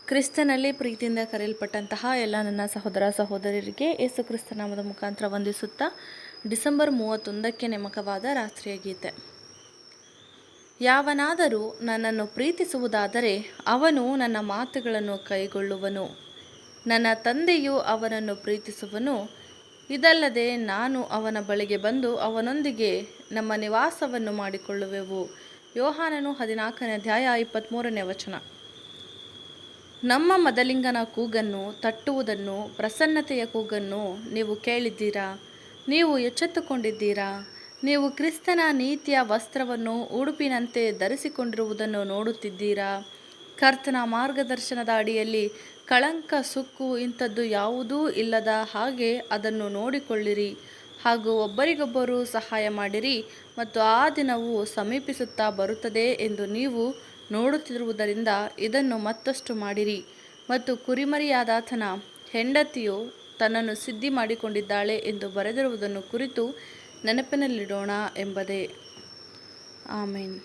ಕ್ರಿಸ್ತನಲ್ಲಿ ಪ್ರೀತಿಯಿಂದ ಕರೆಯಲ್ಪಟ್ಟಂತಹ ಎಲ್ಲ ನನ್ನ ಸಹೋದರ ಸಹೋದರಿಯರಿಗೆ ಯೇಸು ಕ್ರಿಸ್ತ ನಾಮದ ಮುಖಾಂತರ ವಂದಿಸುತ್ತಾ ಡಿಸೆಂಬರ್ 31ಕ್ಕೆ ನೇಮಕವಾದ ರಾತ್ರಿಯ ಗೀತೆ. ಯಾವನಾದರೂ ನನ್ನನ್ನು ಪ್ರೀತಿಸುವುದಾದರೆ ಅವನು ನನ್ನ ಮಾತುಗಳನ್ನು ಕೈಗೊಳ್ಳುವನು. ನನ್ನ ತಂದೆಯು ಅವನನ್ನು ಪ್ರೀತಿಸುವನು. ಇದಲ್ಲದೆ ನಾನು ಅವನ ಬಳಿಗೆ ಬಂದು ಅವನೊಂದಿಗೆ ನಮ್ಮ ನಿವಾಸವನ್ನು ಮಾಡಿಕೊಳ್ಳುವೆವು. ಯೋಹಾನನು 14ನೇ ಅಧ್ಯಾಯ 23ನೇ ವಚನ. ನಮ್ಮ ಮದಲಿಂಗನ ಕೂಗನ್ನು ತಟ್ಟುವುದನ್ನು, ಪ್ರಸನ್ನತೆಯ ಕೂಗನ್ನು ನೀವು ಕೇಳಿದ್ದೀರಾ. ನೀವು ಎಚ್ಚೆತ್ತುಕೊಂಡಿದ್ದೀರಾ. ನೀವು ಕ್ರಿಸ್ತನ ನೀತಿಯ ವಸ್ತ್ರವನ್ನು ಉಡುಪಿನಂತೆ ಧರಿಸಿಕೊಂಡಿರುವುದನ್ನು ನೋಡುತ್ತಿದ್ದೀರಾ. ಕರ್ತನ ಮಾರ್ಗದರ್ಶನದ ಅಡಿಯಲ್ಲಿ ಕಳಂಕ, ಸುಕ್ಕು ಇಂಥದ್ದು ಯಾವುದೂ ಇಲ್ಲದ ಹಾಗೆ ಅದನ್ನು ನೋಡಿಕೊಳ್ಳಿರಿ ಹಾಗೂ ಒಬ್ಬರಿಗೊಬ್ಬರು ಸಹಾಯ ಮಾಡಿರಿ. ಮತ್ತು ಆ ದಿನವು ಸಮೀಪಿಸುತ್ತಾ ಬರುತ್ತದೆ ಎಂದು ನೀವು ನೋಡುತ್ತಿರುವುದರಿಂದ ಇದನ್ನು ಮತ್ತಷ್ಟು ಮಾಡಿರಿ. ಮತ್ತು ಕುರಿಮರಿಯಾದಾತನ ಹೆಂಡತಿಯು ತನ್ನನ್ನು ಸಿದ್ಧಿ ಮಾಡಿಕೊಂಡಿದ್ದಾಳೆ ಎಂದು ಬರೆದಿರುವುದನ್ನು ಕುರಿತು ನೆನಪಿನಲ್ಲಿಡೋಣ ಎಂಬುದೇ. ಆಮೇನ್.